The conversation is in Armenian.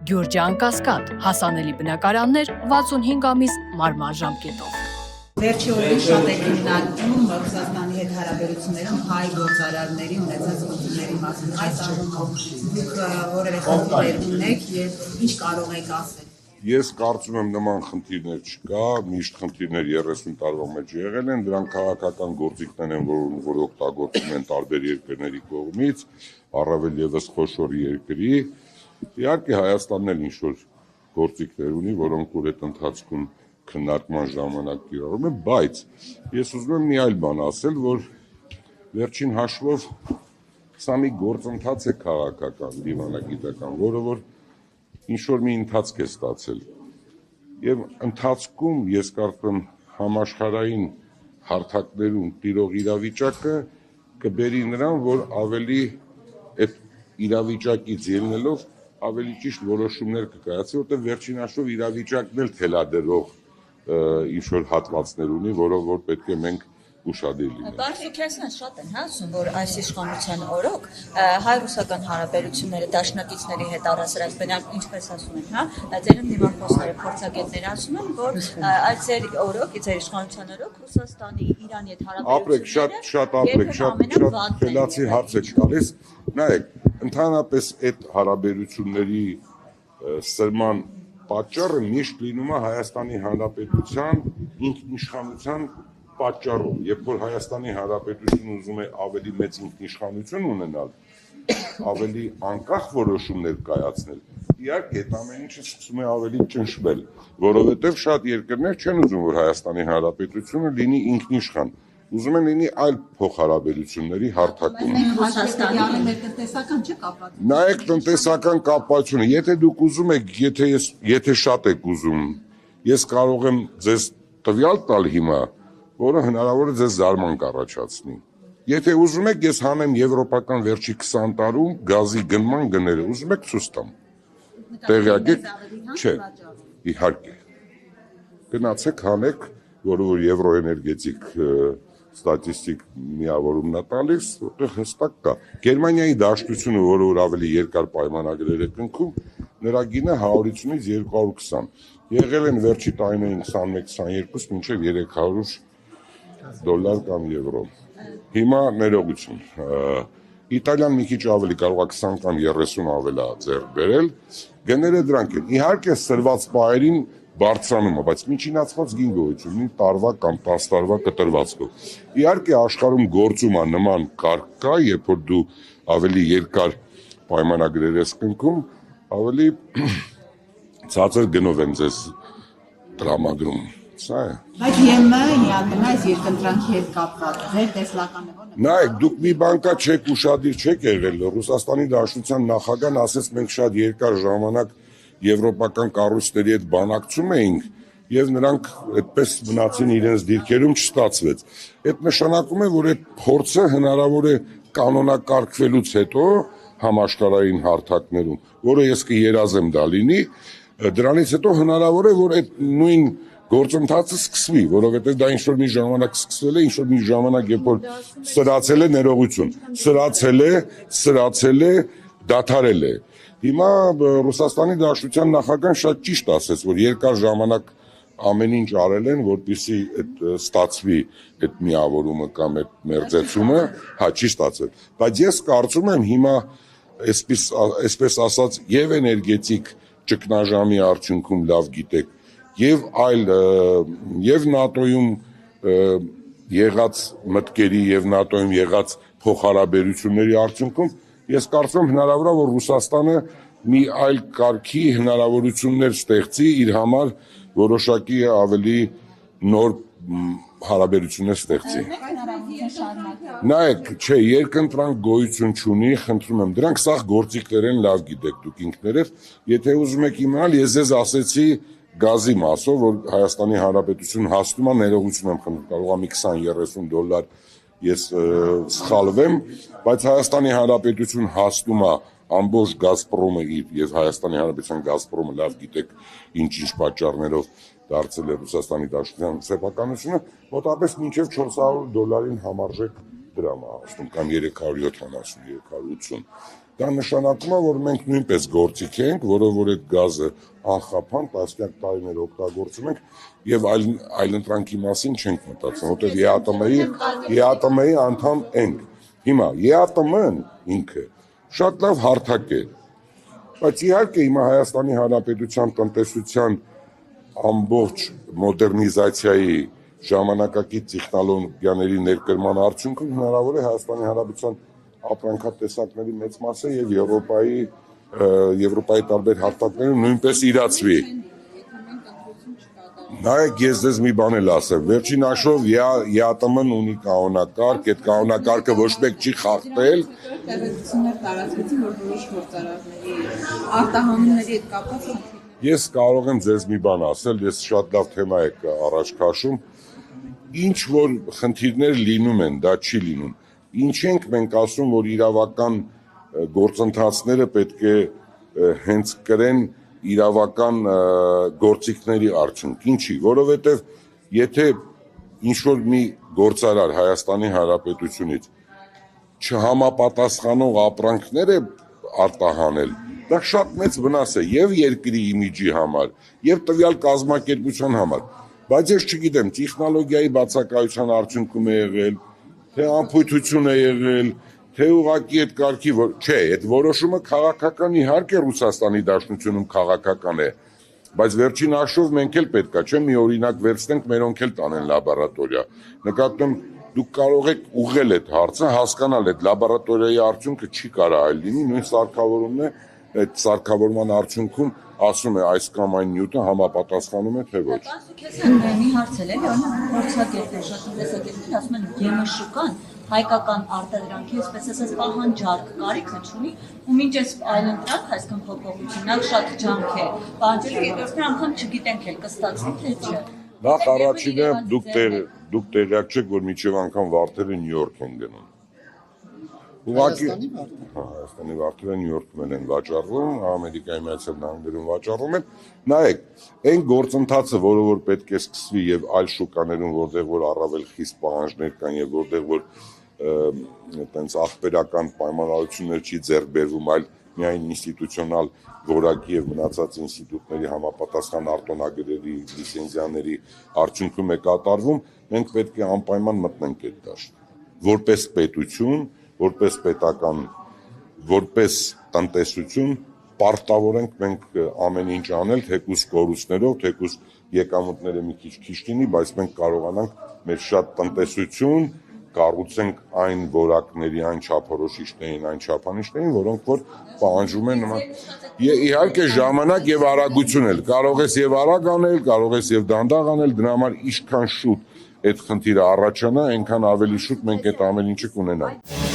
Գյուրջան Կասկադ, հասանելի բնակարաններ 65 ամիս մարման ժամկետով։ Վերջի օրերին շատ է քննարկվում Ռուսաստանի հետ հարաբերություններում հայ գործարարների ունեցած խնդիրների մասին։ Այս առումով դուք որևէ խնդիրներ ունեք եւ ինչ կարող եք ասել։ Ես կարծում եմ նման խնդիրներ չկա, միշտ խնդիրներ 30 տարվա մեջ եղել են, դրանք քաղաքական գործիքներ են, որ օգտագործվում են տարբեր երկրների կողմից, առավել եւս խոշոր երկրի։ Իհարկե Հայաստանն էլ ինչ-որ գործիքներ ունի, որոնք որ այդ ընթացքում քննարկման ժամանակ կիրառում են, բայց ես ուզում եմ մի այլ բան ասել, որ վերջին հաշվով սա մի գործընթաց է քաղաքական, դիվանագիտական, որը որ ինչ-որ մի ընթացք է ստացել եւ ընթացքում ես կարծում համաշխարհային հարթակներում տիրող իրավիճակը կբերի նրան, որ ավելի այդ իրավիճակից ելնելով ավելի ճիշտ որոշումներ կկայացվի, որտեղ վերջին հաշվով իրավիճակն էլ թելադրող ինչ-որ հատվածներ ունի, որով որ պետք է մենք ուշադիր լինենք։ Բարսուքյանցն շատ են ասում, որ այս իշխանության օրոք հայ-ռուսական հարաբերությունները դաշնակիցների հետ առասարակ բնակ ինչպես ասում են, ձեր դիմախոսները փորձագետները ասում են, որ այս ձեր օրոք, ձեր իշխանության օրոք Ռուսաստանի Իրանի հետ հարաբերությունները շատ խելացի հարց եք տալիս։ Նայեք, ընդհանրապես այդ հարաբերությունների սրման պատճառը միշտ լինում է Հայաստանի Հանրապետության ինքնիշխանության պատճառով, երբ որ Հայաստանի Հանրապետությունը ուզում է ավելի մեծ ինքնիշխանություն ունենալ, ավելի անկախ որոշումներ կայացնել, իհարկե այդ ամեն ինչը սկսում է ավելի ճնշվել, որովհետև շատ երկրներ չեն ուզում, որ Հայաստանի Հանրապետությունը լինի ինքնիշխան, ուզում են լինի այլ փոխհարաբերությունների հարթակում։ Նայեք տնտեսական կապվածությունը, եթե դուք ուզում եք, եթե շատ եք ուզում, ես կարող եմ ձեզ տվյալ տալ հիմա, որը հնարավոր է ձեզ զարման կառաջացնի։ Եթե ուզում եք, ես հանեմ եվրոպական վերջի 20 տարում գազի գնման գները, ուզում եք ցույց տամ։ Տեղյակ եք, չէ, իհարկե։ Գնացեք հանեք, որը որ եվրոէներգետիկ ստատիստիկ միավորումն է տալիս, որտեղ հստակ կա։ Գերմանիայի դաշտությունը, որը որ ավելի երկար պայմանագրեր է կնքում, նրա գինը 100-ից 220։ Եղել են վերջի տարիներին 21-22 մինչև $300 կամ եվրո։ Հիմա ներողություն։ Իտալիան մի քիչ ավելի կարող է 20 կամ 30 ավել է ձեռք բերել։ Գները դրանք են։ Իհարկե սրված պահերին բարձրանում է, բայց միջինացված գին գոյություն ունի տարվա կամ 10 տարվա կտրվածքով։ Իհարկե աշխարհում գործում է նման կարգ կա, երբ որ դու ավելի երկար պայմանագրեր ես կնքում, ավելի ցածր գնով են ձեզ տրամադրում։ Սա է։ Բայց ԵՄ իհարկե այս երկընտրանքի հետ կապված ձեր տեսլականը ո՞րն է։ Նայեք, դուք մի բանկա չեք ուշադիր չեք եղել, Ռուսաստանի Դաշնության նախագահն ասեց մենք շատ երկար ժամանակ եվրոպական կառույցների հետ բանակցում էինք եւ նրանք այդպես մնացին իրենց դիրքերում չստացվեց։ Այդ նշանակում է, որ այդ փորձը հնարավոր է կանոնակարգվելուց հետո համաշխարհային հարթակներում, որը ես կերազեմ դա լինի, դրանից հետո հնարավոր է, որ այդ նույն գործընթացը սկսվի, որովհետեւ դա ինչ-որ մի ժամանակ սկսվել է, ինչ-որ մի ժամանակ երբ որ սրացել է ներողություն, սրացել է, դադարել է։ Հիմա Ռուսաստանի Դաշնության նախագահան շատ ճիշտ ասեց, որ երկար ժամանակ ամեն ինչ արել են, որպեսզի այդ ստացվի այդ միավորումը կամ այդ մերձեցումը, չի ստացվել։ Բայց ես կարծում եմ հիմա այսպես ասած եւ էներգետիկ ճգնաժամի արդյունքում լավ գիտեք, եւ այլ եւ ՆԱՏՕ-ում եղած մտքերի եւ ՆԱՏՕ-ում եղած փոխհարաբերությունների արդյունքում ես կարծում եմ հնարավոր է, որ Ռուսաստանը մի այլ կարգի հնարավորություններ ստեղծի իր համար որոշակի ավելի նոր հարաբերություններ ստեղծի։ Նայեք, չէ, երկընտրանք գոյություն չունի, խնդրում եմ, դրանք սաղ գործիքներ են, լավ գիտեք դուք ինքներդ, եթե ուզում եք իմանալ, ես ձեզ ասեցի գազի մասով, որ Հայաստանի Հանրապետություն հասնում է, ներողություն եմ խնդրում, կարող է մի $20-30 ես սխալվեմ, բայց Հայաստանի Հանրապետություն հասնում է ամբողջ Գազպրոմը եւ Հայաստանի Հանրապետության Գազպրոմը լավ գիտեք ինչ պատճառներով դարձել է Ռուսաստանի Դաշնության սեփականությունը, մոտավորապես մինչև $400 համարժեք դրամ է հասնում կամ 370-380։ Դա նշանակում է, որ մենք նույնպես գործիք ենք, որով որ այդ գազը անխափան տասնյակ տարիներ օգտագործում ենք եւ այլընտրանքի մասին չենք մտածում, որտեղ ԵԱՏՄ-ի անդամ ենք։ Հիմա ԵԱՏՄ-ն ինքը շատ լավ հարթակ է, բայց իհարկե հիմա Հայաստանի Հանրապետության տնտեսության ամբողջ մոդեռնիզացիայի ժամանակակից տեխնոլոգիաների ներկրման արդյունքում հնարավոր է Հայաստանի Հանրապետության ապրանքատեսակների մեծ մասը եւ Եվրոպայի տարբեր հարթակներում նույնպես իրացվի։ Նայեք, ես ձեզ մի բան էլ ասեմ, վերջին հաշվով ԵԱՏՄ-ն ունի կանոնակարգ, այդ կանոնակարգը ոչ մեկ չի խախտել։ Տեղեկություններ տարածվեցին, որ որոշ գործարարների արտահանումների հետ կապված Ես կարող եմ ձեզ մի բան ասել, ես շատ լավ թեմա եք առաջ քաշում, ինչ որ խնդիրներ լինում են, դա չի լինում։ Ինչ ենք մենք ասում, որ իրավական գործընթացները պետք է հենց կրեն իրավական գործիքների արդյունք։ Ինչի, որովհետև եթե ինչ-որ մի գործարար Հայաստանի Հանրապետությունից չհամապատասխանող ապրանքներ է արտահանել, դա շատ մեծ վնաս է եւ երկրի իմիջի համար, եւ տվյալ կազմակերպության համար, բայց ես չգիտեմ, տեխնոլոգիայի բացակայության արդյունքում է եղել, թե անփույթություն է եղել, թե ուղղակի այդ կարգի, չէ, այդ որոշումը քաղաքական իհարկե Ռուսաստանի Դաշնությունում քաղաքական է, բայց վերջին հաշվով մենք էլ պետքա, չէ, մի օրինակ վերցնենք, մերոնք էլ տանեն լաբորատորիա։ Նկատում դուք կարող եք ուղղել այդ հարցը, հասկանալ այդ լաբորատորիայի արդյունքը չի կարա այլ լինի, նույն սարքավորումն է, այդ սարքավորման արդյունքում ասում է այս կամ այն նյութը համապատասխանում է թե ոչ։ Քեզ մի հարց էլ էլի, օրինակ փորձագետներ, շատ տնտեսագետներ ասում են ԵՄՇԿ-ն հայկական արտադրանքի, այսպես ասած, պահանջարկ կարիքը չունի, ու մինչ այս այլընտրանք, այսքան փոփոխություն, նախ շատ ջանք է, պահանջել, երկրորդն անգամ չգիտենք էլ կստացվի թե չէ։ Նախ առաջինը դուք տեղյակ չեք, որ մինչև անգամ վարդերը Նյու Յորք են գնում։ Ուղղակի Հայաստանի վարդերը Նյու Յորքում են վաճառվում, Ամերիկայի Միացյալ Նահանգներում վաճառվում են։ Նայեք, այն գործընթացը, որը որ պետք է սկսվի եւ այլ շուկաներում, որտեղ որ առավել խիստ պահանջներ կան եւ որտեղ որ այտենց ախպերական պայմանավորություններ չի ձեռք բերվում, այլ միայն ինստիտուցիոնալ որակի եւ մնացած ինստիտուտների համապատասխան արտոնագրերի, լիցենզիաների արդյունքում է կատարվում, մենք պետք է անպայման մտնենք այդ դաշտ։ Որպես պետություն, որպես պետական, որպես տնտեսություն պարտավոր ենք մենք ամեն ինչ անել, թեկուզ կորուստներով, թեկուզ եկամուտները մի քիչ լինի, բայց մենք կարողանանք մեր շատ տնտեսություն կառուցենք այն որակների, այն չափորոշիչներին, այն չափանիշներին, որոնք որ պահանջում են նման։ Իհարկե ժամանակ եւ արագություն էլ կարող ես եւ արագ անել, կարող ես եւ դանդաղ անել, դրա համար ինչքան շուտ այդ խնդիրը առաջանա, այնքան ավելի շուտ մենք այդ ամեն ինչը կունենանք։